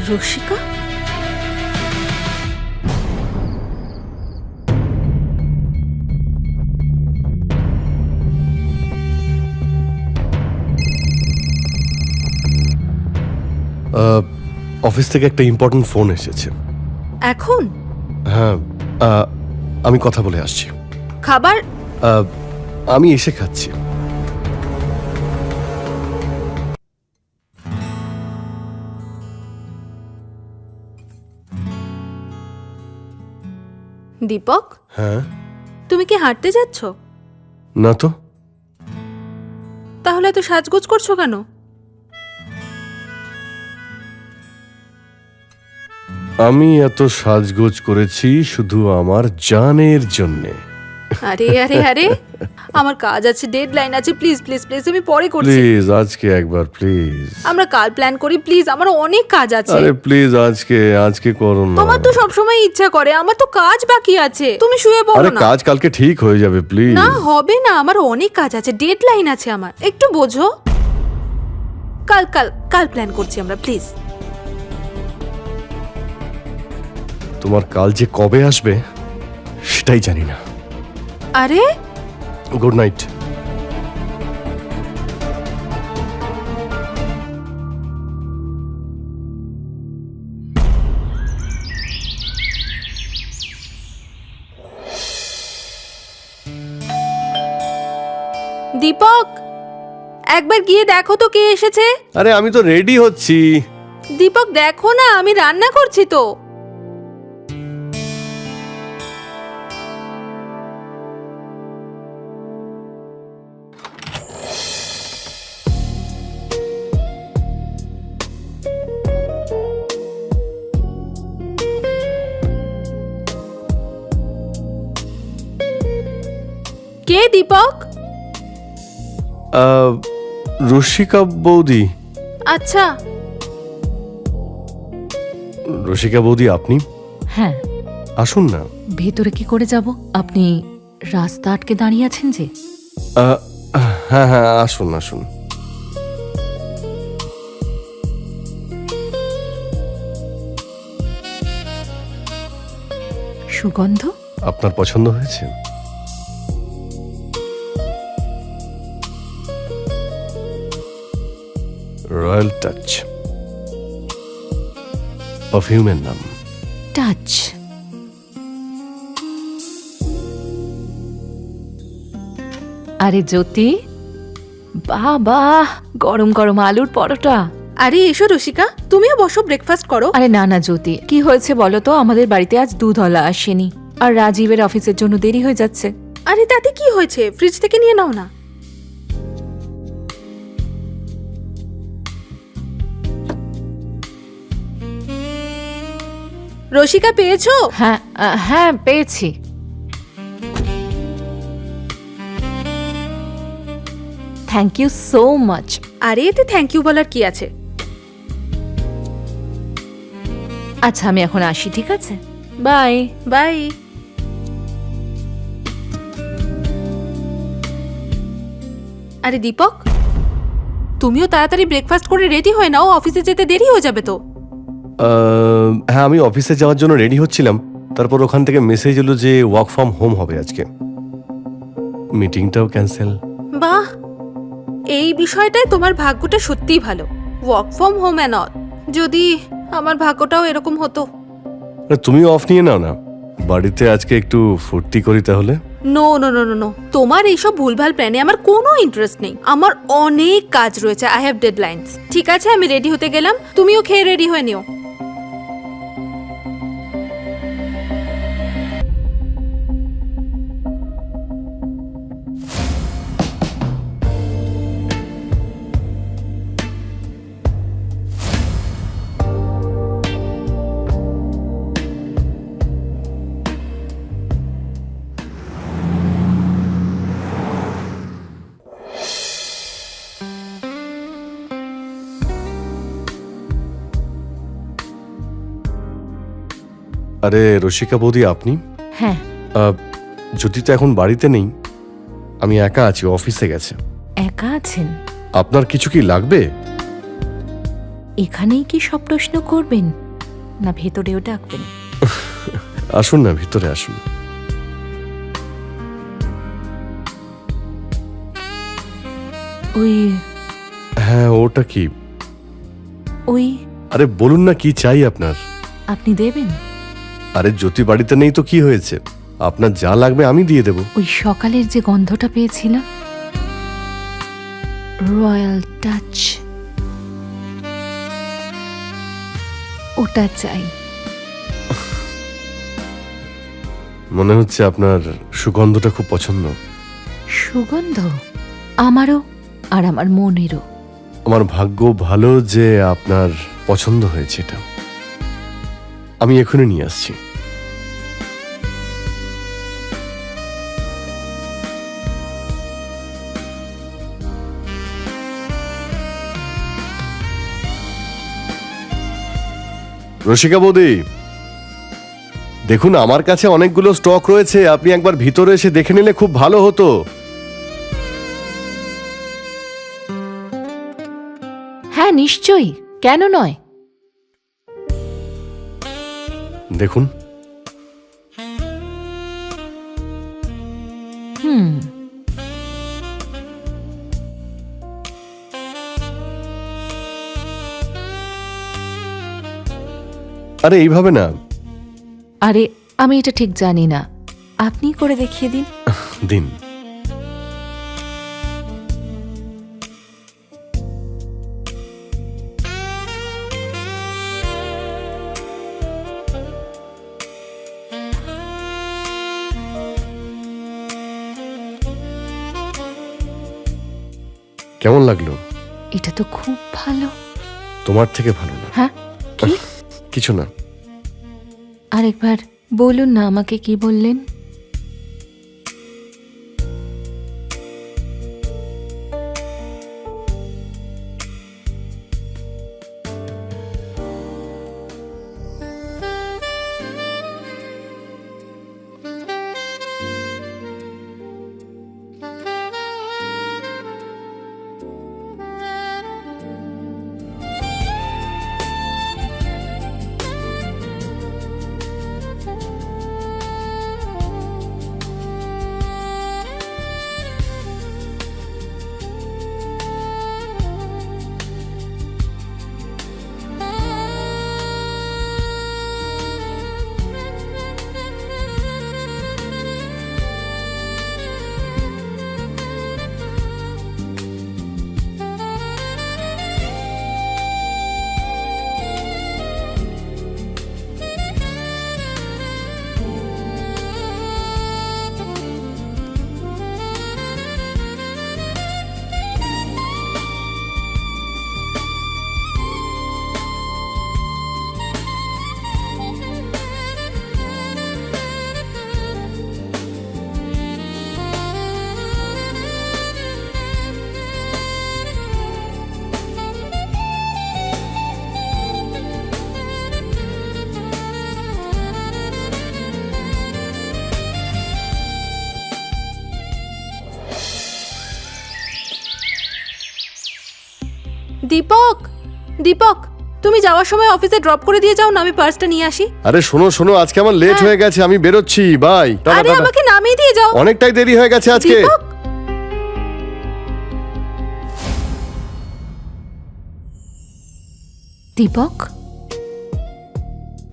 Rasika? Office থেকে একটা important phone এসেছে। এখন? হ্যাঁ, আমি কথা বলে আসছি। খাবার? আমি এসে খাচ্ছি। দীপক, হ্যাঁ? তুমি কি হাঁটতে যাচ্ছ? না তো। তাহলে এত সাজগোজ করছো কেন? আমি এত সাজগোজ করেছি শুধু আমার জানের জন্যে। আরে আরে আরে, আমার কাজ আছে, ডেডলাইন আছে, প্লিজ প্লিজ প্লিজ, আমি পরে করছি। প্লিজ আজকে একবার প্লিজ। আমরা কাল প্ল্যান করি, প্লিজ, আমার অনেক কাজ আছে। আরে প্লিজ আজকে করো না। তোমার তো সবসময় ইচ্ছা করে, আমার তো কাজ বাকি আছে, তুমি শুয়ে আরে পড়ো না। কাজ কালকে ঠিক হয়ে যাবে প্লিজ। না হবে না, আমার অনেক কাজ আছে, ডেডলাইন আছে আমার, একটু বোঝো। কাল কাল কাল প্ল্যান করছি আমরা, প্লিজ। তোমার কাল যে কবে আসবে সেটাই জানি না। আরে গুড নাইট। দীপক, একবার গিয়ে দেখো তো কে এসেছে। আরে আমি তো রেডি হচ্ছি। দীপক দেখো না, আমি রান্না করছি তো। কে দীপক? রসিকা বৌদি। আচ্ছা, রসিকা বৌদি আপনি? হ্যাঁ, আসুন না। ভেতরে কি করে যাব? আপনি রাস্তা আটকে দাঁড়িয়ে আছেন যে। হ্যাঁ হ্যাঁ, আসুন আসুন। সুগন্ধ আপনার পছন্দ হয়েছে? রয়্যাল টাচ পারফিউমের নাম। টাচ। আরে জ্যোতি, বাবা, গরম গরম আলুর পরোটা। আরে এসো রসিকা, তুমিও বসো, ব্রেকফাস্ট করো। আরে না না জ্যোতি, কি হয়েছে বলো তো? আমাদের বাড়িতে আজ দুধওয়ালা আসেনি, আর রাজীবের অফিসের জন্য দেরি হয়ে যাচ্ছে। আরে তাতে কি হয়েছে, ফ্রিজ থেকে নিয়ে নাও না। রসিকা পেয়েছো? হ্যাঁ হ্যাঁ, পেয়েছি। Thank you so much. আরে এতে থ্যাংক ইউ বলার কি আছে? আচ্ছা আমি এখন আসি, ঠিক আছে? Bye bye. আরে দীপক, তুমিও তাড়াতাড়ি ব্রেকফাস্ট করে রেডি হয়ে নাও, অফিসে যেতে দেরি হয়ে যাবে তো। হ্যাঁ, আমি অফিসে যাওয়ার জন্য রেডি হচ্ছিলাম, তারপর ওখান থেকে মেসেজ এলো যে ওয়ার্ক ফ্রম হোম হবে আজকে। মিটিংটাও ক্যান্সেল। বাহ, এই বিষয়টায় তোমার ভাগ্যটা সত্যিই ভালো। Work from home and all. যদি আমার ভাগ্যটাও এরকম হতো। তুমি অফ নিয়ে নাও না, বাড়িতে আজকে একটু ফুর্তি করি তাহলে। No no no no no, তোমার এইসব ভুলভাল প্ল্যানে আমার কোনো ইন্টারেস্ট নেই। আমার অনেক কাজ রয়েছে, আই হ্যাভ ডেডলাইনস। ঠিক আছে, আমি রেডি হতে গেলাম, তুমিও খেয়ে রেডি হয়ে নিও। আরে রসিকা বৌদি আপনি? হ্যাঁ। যদি তো এখন বাড়িতে নেই, আমি একা আছি, অফিসে গেছে। একা আছেন? আপনার কিছু কি লাগবে? এখানেই কি সব প্রশ্ন করবেন, না ভেতরেও ডাকবেন? আসুন না, ভিতরে আসুন। ওই হ্যাঁ, ওটা কি? ওই আরে বলুন না, কি চাই আপনার? আপনি দেবেন? আরে জ্যোতি বাড়িতে নেই তো কি হয়েছে? আপনার যা লাগবে আমি দিয়ে দেব। ওই সকালের যে গন্ধটা পেয়েছিলাম, রয়্যাল টাচ, ওটা চাই। মনে হচ্ছে আপনার সুগন্ধটা খুব পছন্দ। সুগন্ধ আমারও, আর আমার মনেরও। আমার ভাগ্য ভালো যে আপনার পছন্দ হয়েছে এটা। আমি এখনই নিয়ে আসছি। রসিকা বৌদি, দেখুন আমার কাছে অনেকগুলো স্টক রয়েছে, আপনি একবার ভিতরে এসে দেখে নিলে খুব ভালো হতো। হ্যাঁ নিশ্চয়ই, কেন নয়। দেখুন। হুম, আরে এইভাবে না, আরে আমি এটা ঠিক জানি না, আপনি করে দেখিয়ে দিন। দিন। কেমন লাগলো? এটা তো খুব ভালো। তোমার থেকে ভালো না। হ্যাঁ, কি? কিছু না। আরেকবার বলুন না, আমাকে কি বললেন? দীপক, দীপক, তুমি যাওয়ার সময় অফিসে ড্রপ করে দিয়ে যাও না, আমি পার্সটা নিয়ে আসি। আরে শোনো শোনো, আজকে আমার লেট হয়ে গেছে, আমি বেরোচ্ছি, বাই। টাটা আরে টাটা। আমাকে নামিয়ে দিয়ে যাও। অনেকটাই দেরি হয়ে গেছে আজকে। দীপক, দীপক,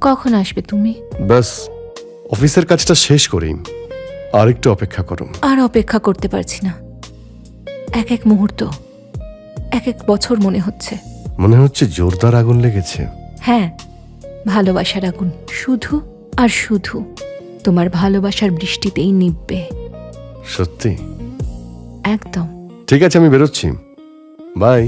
কখন আসবে তুমি? ব্যাস অফিসের কাজটা শেষ করি, আর একটু অপেক্ষা করো। আর অপেক্ষা করতে পারছি না। এক এক মুহূর্ত, এক এক বছর মনে হচ্ছে। মনে হচ্ছে জোরদার আগুন লেগেছে। হ্যাঁ, ভালোবাসার আগুন, শুধু আর শুধু তোমার ভালোবাসার বৃষ্টিতেই নিববে। সত্যি? একদম। ঠিক আছে, আমি বেরোচ্ছি, বাই।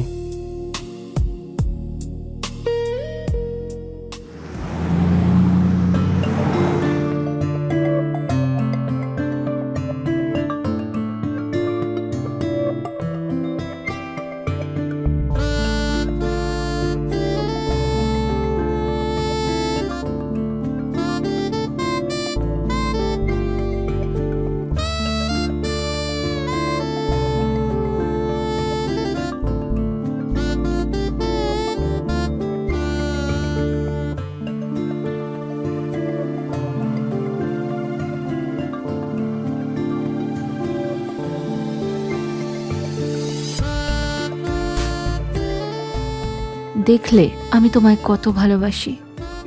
দেখলে আমি তোমায় কত ভালোবাসি।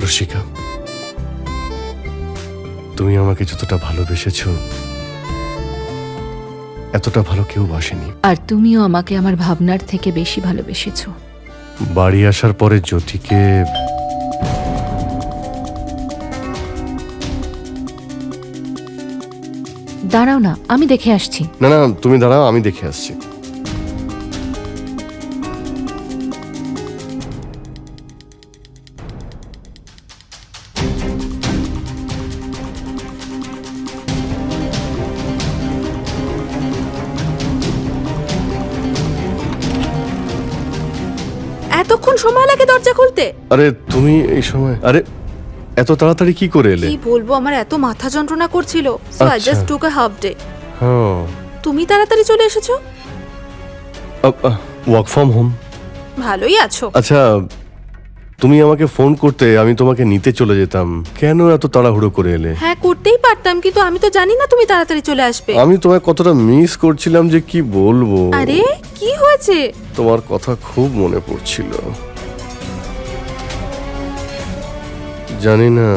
রসিকা, তুমি আমাকে যতটা ভালোবেসেছো এতটা ভালো কেউ বাসেনি। আর তুমিও আমাকে আমার ভাবনার থেকে বেশি ভালোবেসেছো। বাড়ি আসার পরে জ্যোতিকে দাঁড়াও না, আমি দেখে আসছি। না না, তুমি দাঁড়াও, আমি দেখে আসছি। এতক্ষণ সময় লাগে দরজা খুলতে? আরে তুমি এই সময়, আরে এত তাড়াতাড়ি কি করে এলে? কি বলবো, আমার এত মাথা যন্ত্রণা করছিল, সো আই আচ্ছা। জাস্ট টুক আ হাফ ডে। হ্যাঁ, তুমি তাড়াতাড়ি চলে এসেছো, ওয়ার্ক ফ্রম হোম। ভালোই আছো। আচ্ছা, তুমি আমাকে ফোন করতে, আমি তোমাকে নিতে চলে যেতাম। কেন এত তাড়াহুড়ো করে এলে? হ্যাঁ, করতেই পারতাম, কিন্তু আমি তো জানি না তুমি তাড়াতাড়ি চলে আসবে। আমি তোমায় কতটা মিস করছিলাম যে কি বলবো। আরে কি হয়েছে? তোমার কথা খুব মনে পড়ছিল। জানি না,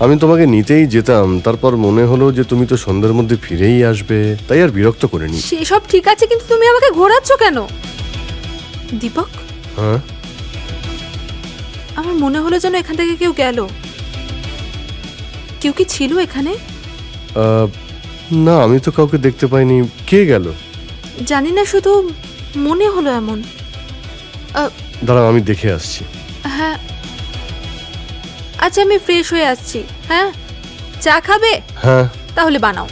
আমি তোমাকে নিতেই যেতাম, তারপর মনে হলো যে তুমি তো সন্ধ্যার মধ্যে ফিরেই আসবে, তাই আর বিরক্ত করিনি। সেসব ঠিক আছে, কিন্তু তুমি আমাকে ঘোরাচ্ছ কেন? দীপক, হ্যাঁ, আমার মনে হলো যেন এখান থেকে কেউ গেল। কেউ কি ছিল এখানে? না, আমি তো কাউকে দেখতে পাইনি। কে গেল জানি না, শুধু মনে হলো এমন। দাঁড়াও, আমি দেখে আসছি। হ্যাঁ, আচ্ছা, আমি ফ্রেশ হয়ে আসছি। হ্যাঁ, চা খাবে? হ্যাঁ, তাহলে বানাও।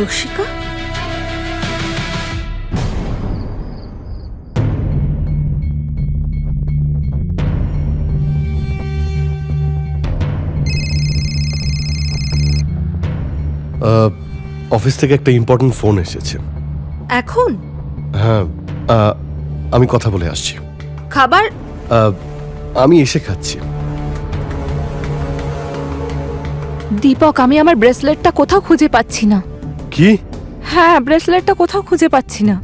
রসিকা, অফিস থেকে একটা ইম্পর্টেন্ট ফোন এসেছে। এখন হ্যাঁ, আমি কথা বলে আসছি। খাবার? আমি এসে খাচ্ছি। দীপক, আমি আমার ব্রেসলেটটা কোথাও খুঁজে পাচ্ছি না। কি? হ্যাঁ, ব্রেসলেটটা কোথাও খুঁজে পাচ্ছি না।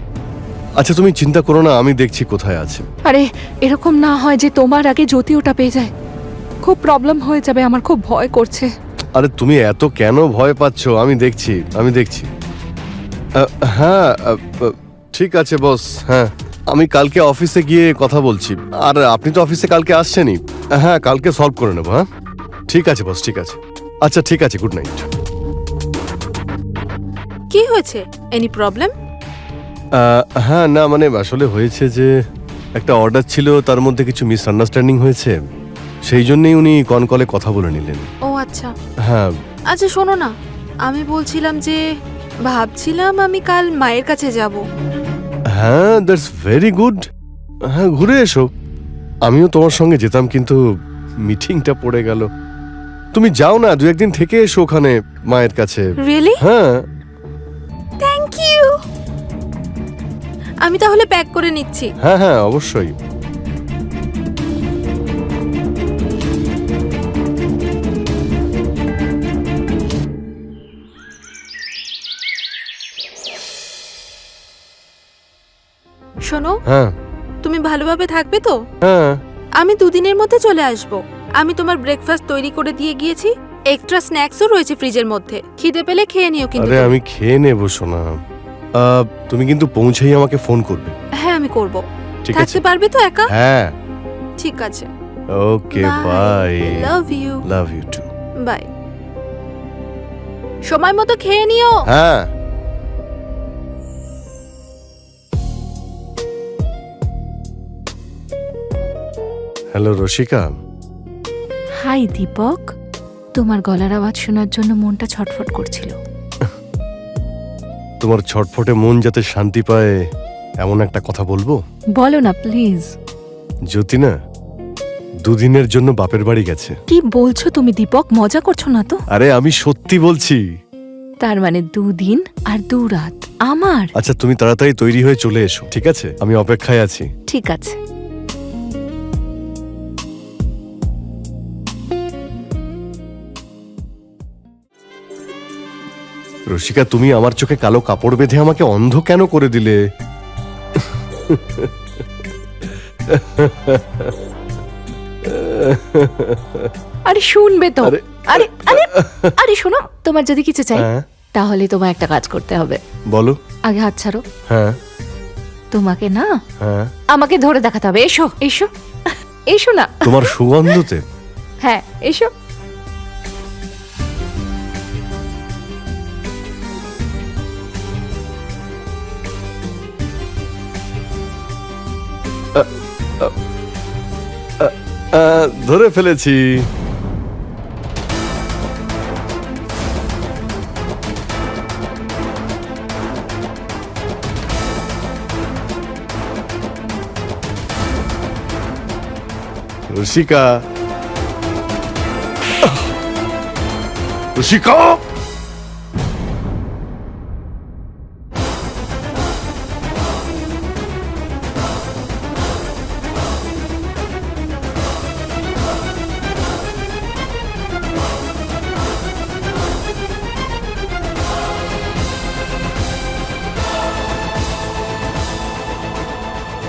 আচ্ছা, তুমি চিন্তা করো না, আমি দেখছি কোথায় আছে। আরে এরকম না হয় যে তোমার আগে জ্যোতি ওটা পেয়ে যায়। খুব প্রবলেম হয়ে যাবে, আমার খুব ভয় করছে। আরে তুমি এত কেন ভয় পাচ্ছ? আমি দেখছি, আমি দেখছি। হ্যাঁ, ঠিক আছে বস। হ্যাঁ, আমি কালকে অফিসে গিয়ে কথা বলছি। আর আপনি তো অফিসে কালকে আসছেনই। হ্যাঁ, কালকে সলভ করে নেবো। হ্যাঁ, ঠিক আছে বস, ঠিক আছে। আচ্ছা, ঠিক আছে, গুড নাইট। কি হয়েছে? Any problem? হ্যাঁ, না মানে আসলে হয়েছে যে একটা অর্ডার ছিল, তার মধ্যে কিছু মিসআন্ডারস্ট্যান্ডিং হয়েছে, সেই জন্যই উনি কলে কথা বলে নিলেন। ও আচ্ছা। হ্যাঁ, আচ্ছা শোনো না, আমি বলছিলাম যে ভাবছিলাম আমি কাল মায়ের কাছে যাব। হ্যাঁ, দ্যাটস ভেরি গুড। হ্যাঁ, ঘুরে এসো। আমিও তোমার সঙ্গে যেতাম, কিন্তু মিটিংটা পড়ে গেল। তুমি যাও না, 2-1 দিন থেকে এসো ওখানে মায়ের কাছে। রিয়েলি? হ্যাঁ, থ্যাংক ইউ। আমি তাহলে প্যাক করে নিচ্ছি। হ্যাঁ, হ্যাঁ, অবশ্যই। শোনো, হ্যাঁ, তুমি ভালোভাবে থাকবে তো? হ্যাঁ, আমি 2 দিনের মধ্যে চলে আসব। আমি তোমার ব্রেকফাস্ট তৈরি করে দিয়ে গিয়েছি, এক্সট্রা স্ন্যাক্সও রয়েছে ফ্রিজের মধ্যে। খিদে পেলে খেয়ে নিও কিন্তু। আরে আমি খেয়ে নেবো সোনা। তুমি কিন্তু পৌঁছেই আমাকে ফোন করবে। হ্যাঁ, আমি করব। ঠিক আছে থাকতে পারবে তো একা? হ্যাঁ ঠিক আছে, okay bye love you. Love you too bye. সময় মতো খেয়ে নিও। হ্যাঁ হ্যালো রসিকা হাই দীপক, তোমার গলার আওয়াজ শোনার জন্য মনটা ছটফট করছিল। তোমার ছটফটে মন যাতে শান্তি পায় এমন একটা কথা বলবো। বলো না প্লিজ। জ্যোতি না দুদিনের জন্য বাপের বাড়ি গেছে। কি বলছো তুমি দীপক? মজা করছো না তো? আরে আমি সত্যি বলছি। তার মানে 2 দিন আর 2 রাত আমার। আচ্ছা তুমি তাড়াতাড়ি তৈরি হয়ে চলে এসো, ঠিক আছে? আমি অপেক্ষায় আছি। ঠিক আছে। রসিকা তুমি আমার চোখে কালো কাপড় বেঁধে আমাকে অন্ধ কেন করে দিলে? আরে শুনবে তো। আরে- আরে আরে আরে শোনো, তোমার যদি কিছু চাই হ্যাঁ তাহলে তোমার একটা কাজ করতে হবে। বলো। আগে হাত ছাড়ো। হ্যাঁ তোমাকে না হ্যাঁ আমাকে ধরে দেখাতে হবে। এসো এসো এসো না। তোমার সুগন্ধতে হ্যাঁ এসো। ধরে ফেলেছি। রসিকা রসিকা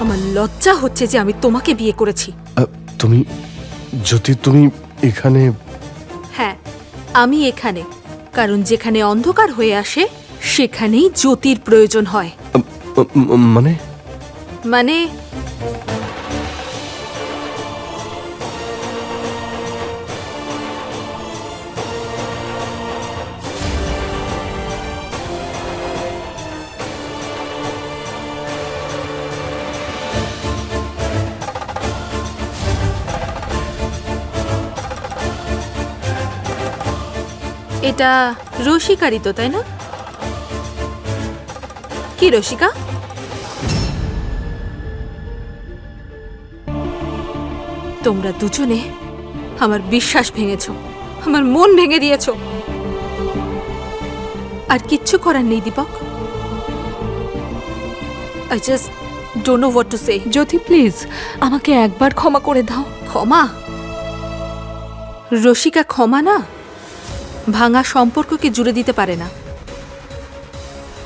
আমার লজ্জা হচ্ছে যে আমি তোমাকে বিয়ে করেছি। তুমি জ্যোতি তুমি এখানে? হ্যাঁ, আমি এখানে কারণ যেখানে অন্ধকার হয়ে আসে সেখানেই জ্যোতির প্রয়োজন হয়। মানে মানে এটা রসিকারই তো, তাই না? কি রসিকা? তোমরা দুজনে আমার বিশ্বাস ভেঙেছ, আমার মন ভেঙে দিয়েছ। আর কিচ্ছু করার নেই Deepak. I just don't know what to say. Jyoti please আমাকে একবার ক্ষমা করে দাও। ক্ষমা? রসিকা ক্ষমা না, ভাঙা সম্পর্ককে জুড়ে দিতে পারে না।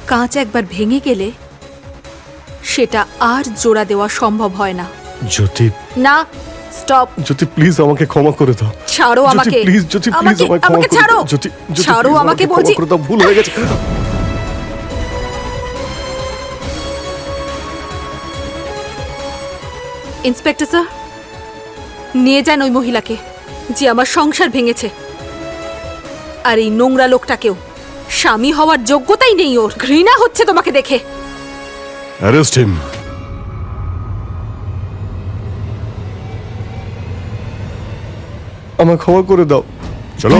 কাঁচ একবার ভেঙে গেলে সেটা আর জোড়া দেওয়া সম্ভব হয় না। জ্যোতি না, স্টপ। জ্যোতি প্লিজ আমাকে ক্ষমা করে দাও। ছাড়ো আমাকে। প্লিজ জ্যোতি প্লিজ আমাকে ক্ষমা আমাকে করে ছাড়ো। দাও। জ্যোতি ছাড়ো আমাকে বলছি। ক্ষমা করে দাও, ভুল হয়ে গেছে। ইন্সপেক্টর স্যার, নিয়ে যান ওই মহিলাকে যে আমার সংসার ভেঙেছে। আর এই নোংরা লোকটাকেও। স্বামী হওয়ার যোগ্যতাই নেই ওর। ঘৃণা হচ্ছে তোমাকে দেখে। Arrest him. আমাকে ক্ষমা করে দাও। চলো।